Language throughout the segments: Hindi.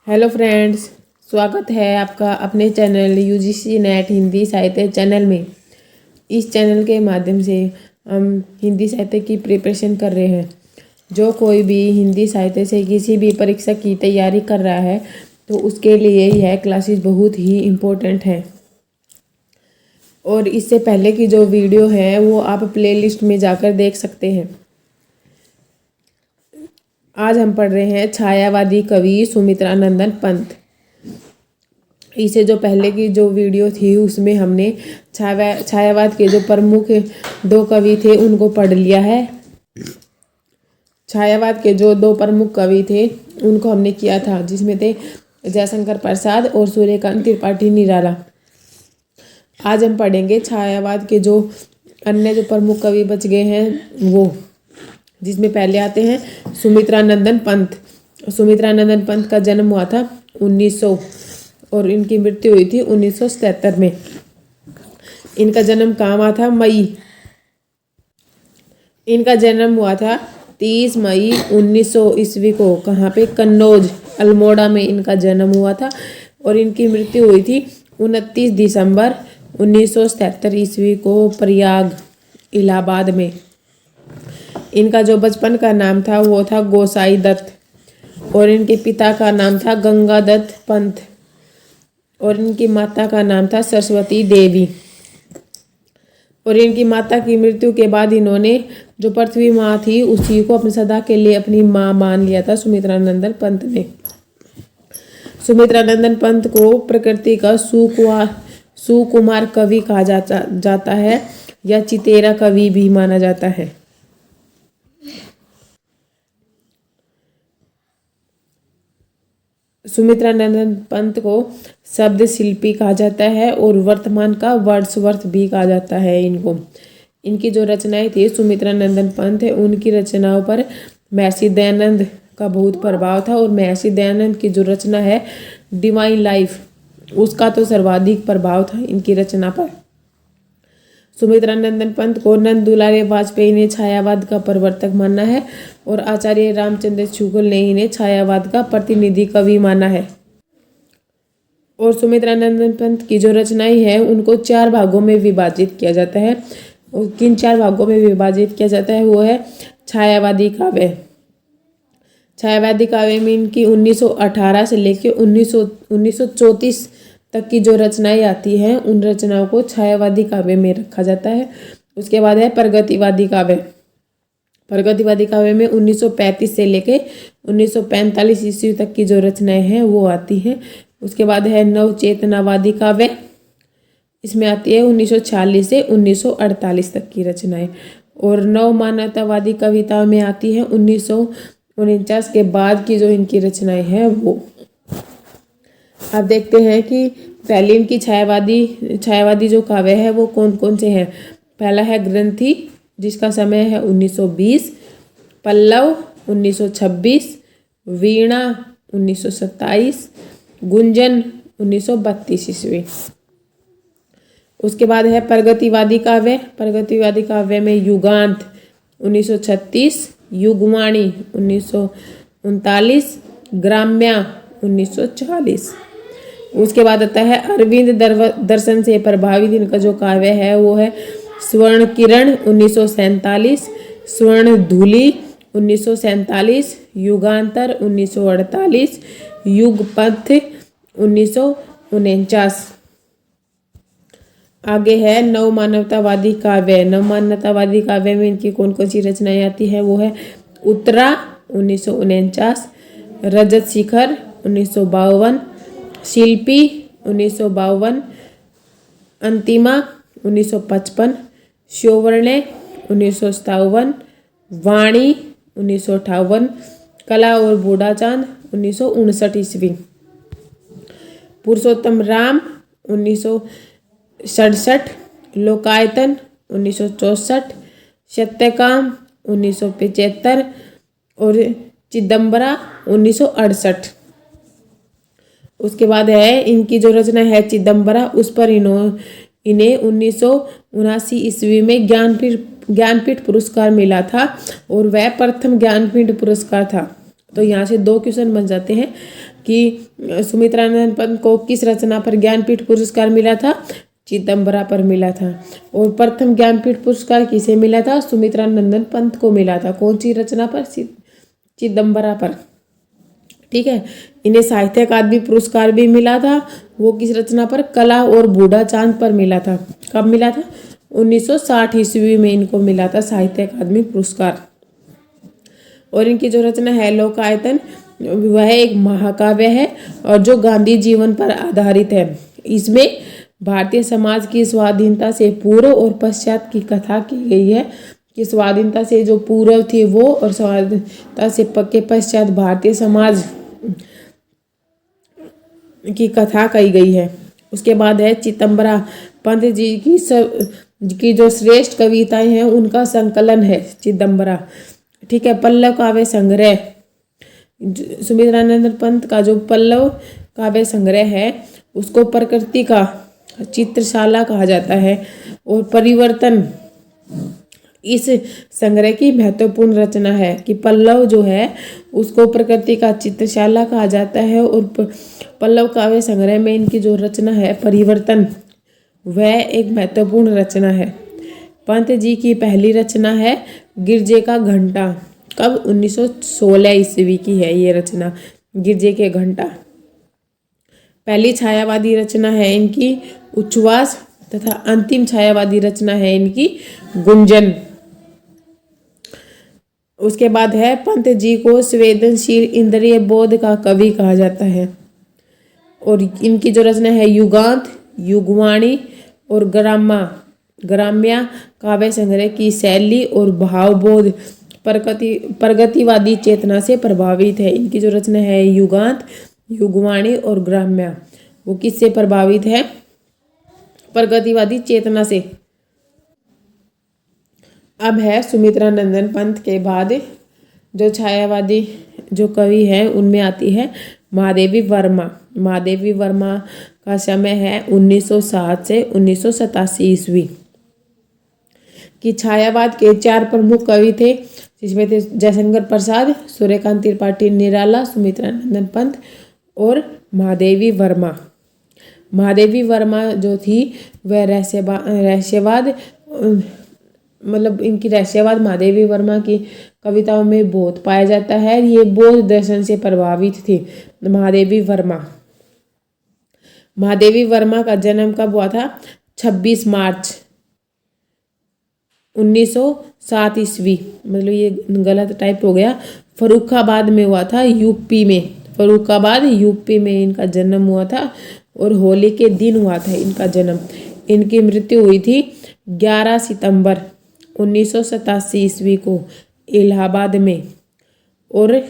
हेलो फ्रेंड्स, स्वागत है आपका अपने चैनल यूजीसी नेट हिंदी साहित्य चैनल में। इस चैनल के माध्यम से हम हिंदी साहित्य की प्रिपरेशन कर रहे हैं। जो कोई भी हिंदी साहित्य से किसी भी परीक्षा की तैयारी कर रहा है तो उसके लिए यह क्लासेस बहुत ही इम्पोर्टेंट है। और इससे पहले की जो वीडियो है वो आप प्लेलिस्ट में जाकर देख सकते हैं। आज हम पढ़ रहे हैं छायावादी कवि सुमित्रानंदन पंत। इससे जो पहले की जो वीडियो थी उसमें हमने छायावाद के जो प्रमुख दो कवि थे उनको पढ़ लिया है। छायावाद के जो दो प्रमुख कवि थे उनको हमने किया था, जिसमें थे जयशंकर प्रसाद और सूर्यकांत त्रिपाठी निराला। आज हम पढ़ेंगे छायावाद के जो अन्य जो प्रमुख कवि बच गए हैं वो, जिसमें पहले आते हैं सुमित्रानंदन पंत। सुमित्रानंदन पंत का जन्म हुआ था 1900 और इनकी मृत्यु हुई थी 1977 में। इनका जन्म कहाँ हुआ था? इनका जन्म हुआ था 30 मई 1900 ईस्वी को। कहाँ पे? कन्नौज अल्मोड़ा में इनका जन्म हुआ था और इनकी मृत्यु हुई थी 29 दिसंबर 1977 ईस्वी को प्रयाग इलाहाबाद में। इनका जो बचपन का नाम था वो था गोसाई दत्त और इनके पिता का नाम था गंगादत्त पंत और इनकी माता का नाम था सरस्वती देवी। और इनकी माता की मृत्यु के बाद इन्होंने जो पृथ्वी माँ थी उसी को अपने सदा के लिए अपनी माँ मान लिया था सुमित्रानंदन पंत ने। सुमित्रानंदन पंत को प्रकृति का सुकुमार कवि कहा जाता है या चितेरा कवि भी माना जाता है। सुमित्रानंदन पंत को शब्द शिल्पी कहा जाता है और वर्तमान का वर्ड्सवर्थ भी कहा जाता है इनको। इनकी जो रचनाएं थी सुमित्रानंदन पंत है उनकी रचनाओं पर महर्षि दयानंद का बहुत प्रभाव था और महर्षि दयानंद की जो रचना है डिवाइन लाइफ उसका तो सर्वाधिक प्रभाव था इनकी रचना पर। सुमित्रानंदन पंत को नंद दुलारे वाजपेयी ने छायावाद का प्रवर्तक माना है और आचार्य रामचंद्र शुक्ल ने इन्हें छायावाद का प्रतिनिधि कवि माना है। और सुमित्रानंदन पंत की जो रचनाएं हैं उनको 4 भागों में विभाजित किया जाता है। और किन 4 भागों में विभाजित किया जाता है वो है छायावादी काव्य। छायावादी काव्य में इनकी 1918 से लेकर 1934 तक की जो रचनाएं आती हैं उन रचनाओं को छायावादी काव्य में रखा जाता है। उसके बाद है प्रगतिवादी काव्य। प्रगतिवादी काव्य में 1935 से लेकर 1945 ईस्वी तक की जो रचनाएं हैं वो आती हैं। उसके बाद है नवचेतनावादी काव्य। इसमें आती है 1946 से 1948 तक की रचनाएं। और नवमानवतावादी कविताओं में आती है 1949 के बाद की जो इनकी रचनाएं हैं वो। आप देखते हैं कि पहले इनकी छायावादी जो काव्य है वो कौन कौन से हैं। पहला है ग्रंथि जिसका समय है 1920, पल्लव 1926, वीणा 1927, गुंजन 1932 ईस्वी। उसके बाद है प्रगतिवादी काव्य। प्रगतिवादी काव्य में युगांत 1936, युगवाणी 1939, ग्राम्या 1940। उसके बाद आता है अरविंद दर्शन से प्रभावित इनका जो काव्य है वो है स्वर्ण किरण 1947, स्वर्ण धूलि 1947, युगांतर 1948, युगपथ 1949। आगे है नवमानवतावादी काव्य। नवमानवतावादी काव्य में इनकी कौन कौन सी रचनाएं आती है वो है उत्तरा 1949, रजत शिखर 1952, शिल्पी 1952, अंतिमा 1955, शोवर्णे 1957, वाणी 1958, कला और बूढ़ा चांद 1959 ईस्वी। पुरुषोत्तम राम 1967, लोकायतन 1964, सत्यकाम 1975 और चिदम्बरा 1968। उसके बाद है इनकी जो रचना है चिदम्बरा, उस पर इन्हें 1979 ईस्वी में ज्ञानपीठ पुरस्कार मिला था और वह प्रथम ज्ञानपीठ पुरस्कार था। तो यहाँ से 2 क्वेश्चन बन जाते हैं कि सुमित्रानंद पंत को किस रचना पर ज्ञानपीठ पुरस्कार मिला था? चिदम्बरा पर मिला था। और प्रथम ज्ञानपीठ पुरस्कार किसे मिला था? सुमित्रानंदन पंत को मिला था। कौन सी रचना पर? चिदम्बरा पर। ठीक है। इन्हें साहित्य अकादमी पुरस्कार भी मिला था। वो किस रचना पर? कला और बूढ़ा चांद पर मिला था। कब मिला था? 1960 ईस्वी में इनको मिला था साहित्य अकादमी पुरस्कार। और इनकी जो रचना है लोकायतन, वह एक महाकाव्य है और जो गांधी जीवन पर आधारित है। इसमें भारतीय समाज की स्वाधीनता से पूर्व और पश्चात की कथा की गई है कि स्वाधीनता से जो पूर्व थी वो और स्वाधीनता से के पश्चात भारतीय समाज की कथा कही गई है। उसके बाद है चिदम्बरा पंत जी की जो श्रेष्ठ कविताएं हैं उनका संकलन है चिदम्बरा। ठीक है। पल्लव काव्य संग्रह, सुमित्रानंद पंत का जो पल्लव काव्य संग्रह है उसको प्रकृति का चित्रशाला कहा जाता है। और परिवर्तन इस संग्रह की महत्वपूर्ण रचना है कि पल्लव जो है उसको प्रकृति का चित्रशाला कहा जाता है। और पल्लव काव्य संग्रह में इनकी जो रचना है परिवर्तन, वह एक महत्वपूर्ण रचना है। पंत जी की पहली रचना है गिरजे का घंटा। कब? 1916 ईस्वी की है ये रचना, गिरजे के घंटा। पहली छायावादी रचना है इनकी उच्छ्वास तथा अंतिम छायावादी रचना है इनकी गुंजन। उसके बाद है पंत जी को संवेदनशील इंद्रिय बोध का कवि कहा जाता है। और इनकी जो रचना है युगांत, युगवाणी और ग्राम्या काव्य संग्रह की शैली और भावबोध प्रगतिवादी चेतना से प्रभावित है। इनकी जो रचना है युगांत, युगवाणी और ग्राम्या, वो किससे प्रभावित है? प्रगतिवादी चेतना से। अब है सुमित्रानंदन पंत के बाद जो छायावादी जो कवि है उनमें आती है महादेवी वर्मा। महादेवी वर्मा का समय है 1907 से 1987 ईस्वी। कि छायावाद के 4 प्रमुख कवि थे, जिसमें थे जयशंकर प्रसाद, सूर्यकांत त्रिपाठी निराला, सुमित्रानंदन पंत और महादेवी वर्मा। महादेवी वर्मा जो थी वह रहस्यवाद, मतलब इनकी रहस्यवाद महादेवी वर्मा की कविताओं में बहुत पाया जाता है। ये बौद्ध दर्शन से प्रभावित थी महादेवी वर्मा। महादेवी वर्मा का जन्म कब हुआ था? 26 मार्च 1907 ईस्वी, मतलब ये गलत टाइप हो गया, फर्रुखाबाद में हुआ था, यूपी में। फर्रुखाबाद यूपी में इनका जन्म हुआ था और होली के दिन हुआ था इनका जन्म। इनकी मृत्यु हुई थी 11 सितंबर 1987 ईस्वी को इलाहाबाद में। और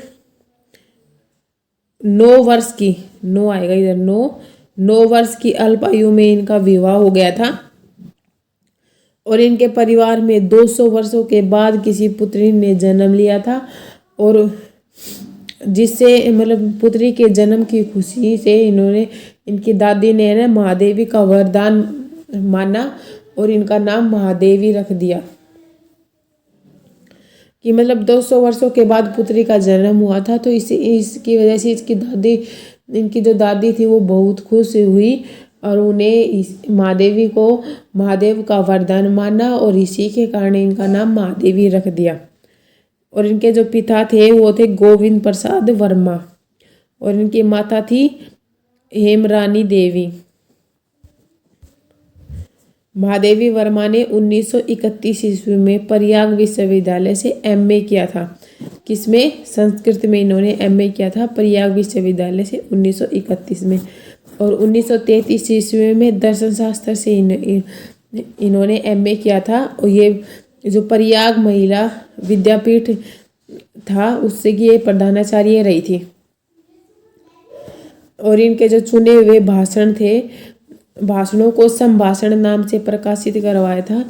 9 वर्ष की, 9 आएगा इधर, 9 वर्ष की अल्प आयु में इनका विवाह हो गया था। और इनके परिवार में 200 वर्षों के बाद किसी पुत्री ने जन्म लिया था। और जिससे मतलब पुत्री के जन्म की खुशी से इनकी दादी ने ना महादेवी का वरदान माना और इनका नाम महादेवी रख दिया। कि मतलब 200 वर्षों के बाद पुत्री का जन्म हुआ था, तो इसकी वजह से इनकी जो दादी थी वो बहुत खुश हुई और उन्हें महादेवी को महादेव का वरदान माना और इसी के कारण इनका नाम महादेवी रख दिया। और इनके जो पिता थे वो थे गोविंद प्रसाद वर्मा और इनकी माता थी हेमरानी देवी। महादेवी वर्मा ने 1931 ईस्वी में प्रयाग विश्वविद्यालय से एमए किया था। किसमें? संस्कृत में इन्होंने एमए किया था प्रयाग विश्वविद्यालय से 1931 में। और 1933 ईस्वी में दर्शन शास्त्र से इन्होंने एमए किया था। और ये जो प्रयाग महिला विद्यापीठ था उससे की ये प्रधानाचार्य रही थी। और इनके जो चुने हुए भाषण थे, भाषणों को संभाषण नाम से प्रकाशित करवाया था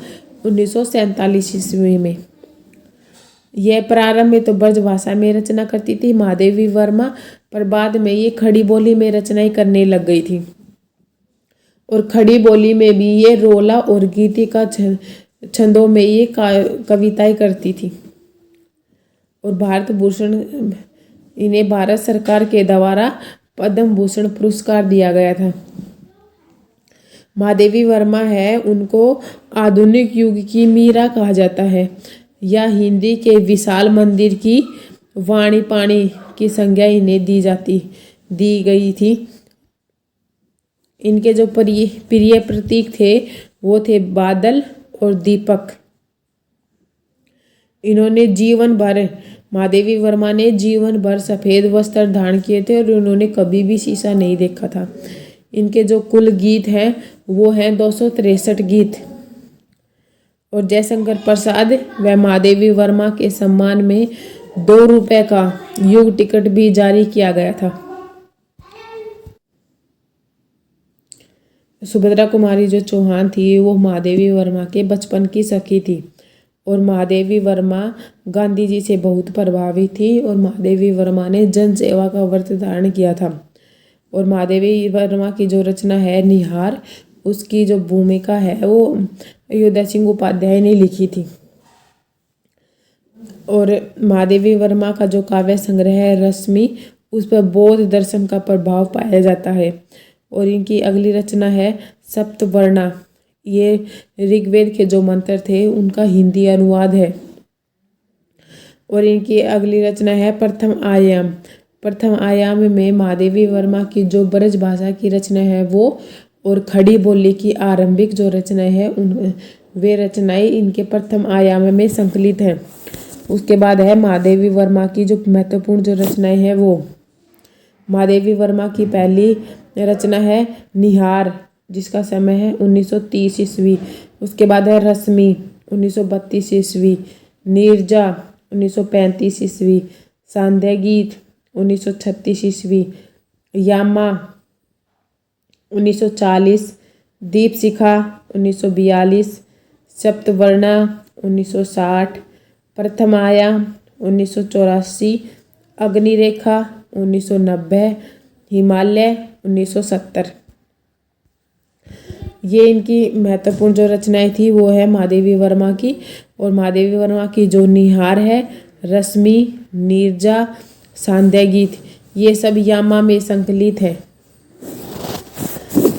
1947 ईस्वी में। यह प्रारंभ में तो ब्रज भाषा में रचना करती थी महादेवी वर्मा, पर बाद में ये खड़ी बोली में रचनाएं करने लग गई थी। और खड़ी बोली में भी ये रोला और गीति का छंदों में ये कविताएं करती थी। और भारत भूषण इन्हें भारत सरकार के द्वारा पद्म भूषण पुरस्कार दिया गया था। महादेवी वर्मा है, उनको आधुनिक युग की मीरा कहा जाता है। या हिंदी के विशाल मंदिर की वाणी पाणी की संज्ञा इन्हें दी गई थी। इनके जो प्रिय प्रतीक थे वो थे बादल और दीपक। महादेवी वर्मा ने जीवन भर सफ़ेद वस्त्र धारण किए थे और उन्होंने कभी भी शीशा नहीं देखा था। इनके जो कुल गीत हैं वो हैं 263 गीत। और जयशंकर प्रसाद व महादेवी वर्मा के सम्मान में 2 रुपए का युग टिकट भी जारी किया गया था। सुभद्रा कुमारी जो चौहान थी वो महादेवी वर्मा के बचपन की सखी थी। और महादेवी वर्मा गांधी जी से बहुत प्रभावित थी और महादेवी वर्मा ने जन सेवा का व्रत धारण किया था। और महादेवी वर्मा की जो रचना है निहार, उसकी जो भूमिका है वो अयोध्या सिंह उपाध्याय ने लिखी थी। और महादेवी वर्मा का जो काव्य संग्रह है रश्मि, उस पर बौद्ध दर्शन का प्रभाव पाया जाता है। और इनकी अगली रचना है सप्तवर्णा। ये ऋग्वेद के जो मंत्र थे उनका हिंदी अनुवाद है। और इनकी अगली रचना है प्रथम आयाम। प्रथम आयाम में महादेवी वर्मा की जो ब्रज भाषा की रचना है वो और खड़ी बोली की आरंभिक जो रचना है वे रचनाएं इनके प्रथम आयाम में संकलित हैं। उसके बाद है महादेवी वर्मा की जो महत्वपूर्ण जो रचनाएं हैं वो महादेवी वर्मा की पहली रचना है निहार, जिसका समय है 1930 ईस्वी। उसके बाद है रश्मि 1932 ईस्वी, नीरजा 1935 ईस्वी, सांध्य गीत 1936 ईस्वी, यामा 1940, दीप शिखा 1942, सप्तवर्णा 1960, प्रथम आयाम 1984, अग्निरेखा 1990, हिमालय 1970। ये इनकी महत्वपूर्ण जो रचनाएं थी वो है महादेवी वर्मा की। और महादेवी वर्मा की जो निहार है, रश्मि, नीरजा, सांध्य गीत, ये सब यामा में संकलित है।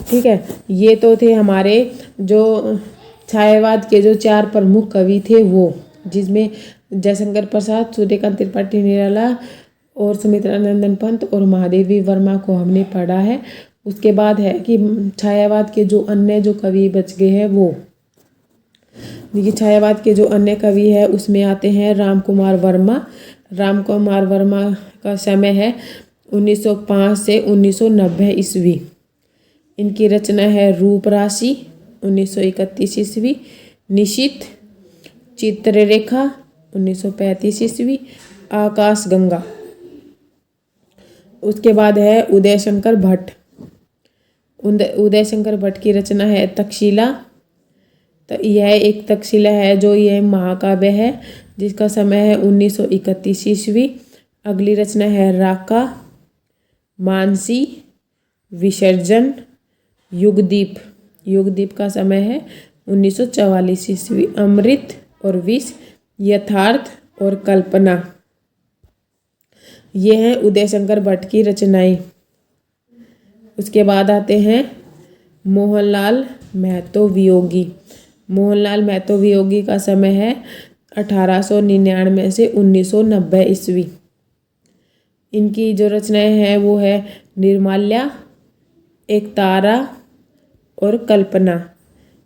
ठीक है, ये तो थे हमारे जो छायावाद के जो 4 प्रमुख कवि थे वो, जिसमें जयशंकर प्रसाद, सूर्यकांत त्रिपाठी निराला और सुमित्रा नंदन पंत और महादेवी वर्मा को हमने पढ़ा है। उसके बाद है कि छायावाद के जो अन्य जो कवि बच गए हैं वो, देखिए छायावाद के जो अन्य कवि है उसमें आते हैं राम कुमार वर्मा। राम कुमार वर्मा का समय है 1905 से 1990 ईस्वी। इनकी रचना है रूप राशि 1931 ईस्वी, निशित, चित्ररेखा 1935 ईस्वी, आकाश गंगा। उसके बाद है उदय शंकर भट्ट। उदय शंकर भट्ट की रचना है तक्षशिला। तो यह एक तक्षशिला है जो यह महाकाव्य है, जिसका समय है 1931 ईस्वी। अगली रचना है राका, मानसी, विसर्जन, युगदीप। युगदीप का समय है 1944 ईस्वी। अमृत और विष, यथार्थ और कल्पना, ये हैं उदय शंकर भट्ट की रचनाएं। उसके बाद आते हैं मोहनलाल महतो वियोगी। मोहनलाल महतो वियोगी का समय है 1899 से 1990 ईस्वी। इनकी जो रचनाएं हैं वो है निर्माल्या, एक तारा और कल्पना।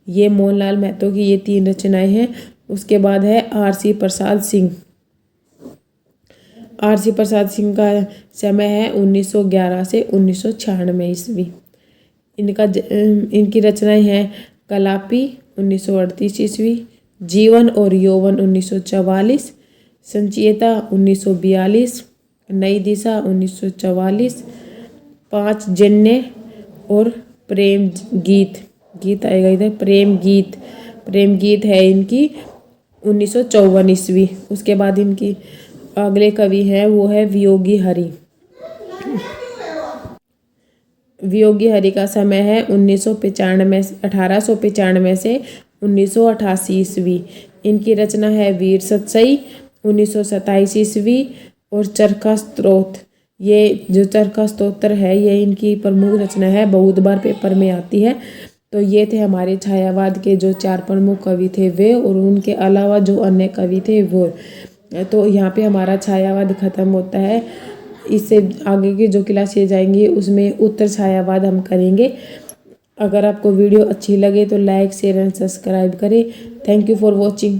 ये मोहनलाल महतो की ये 3 रचनाएं हैं। उसके बाद है आर.सी. प्रसाद सिंह। आर.सी. प्रसाद सिंह का समय है 1911 से 1996 ईस्वी। इनकी रचनाएं हैं कलापी 1938 ईस्वी, जीवन और यौवन 1944, संचियता 1942, नई दिशा 1944, 5 जन्य और प्रेम गीत। गीत आएगा इधर, प्रेम गीत। प्रेम गीत है इनकी 1954 ईस्वी। उसके बाद इनकी अगले कवि हैं वो है वियोगी हरि। वियोगी हरि का समय है 1895 से 1988 ईस्वी। इनकी रचना है वीर सतसई 1927 ईस्वी, और चरखा स्तोत्र। ये जो चरखा स्तोत्र है ये इनकी प्रमुख रचना है, बहुत बार पेपर में आती है। तो ये थे हमारे छायावाद के जो 4 प्रमुख कवि थे वे, और उनके अलावा जो अन्य कवि थे वो। तो यहाँ पे हमारा छायावाद खत्म होता है। इससे आगे की जो क्लासेज जाएंगी उसमें उत्तर छायावाद हम करेंगे। अगर आपको वीडियो अच्छी लगे तो लाइक शेयर एंड सब्सक्राइब करें। Thank you for watching.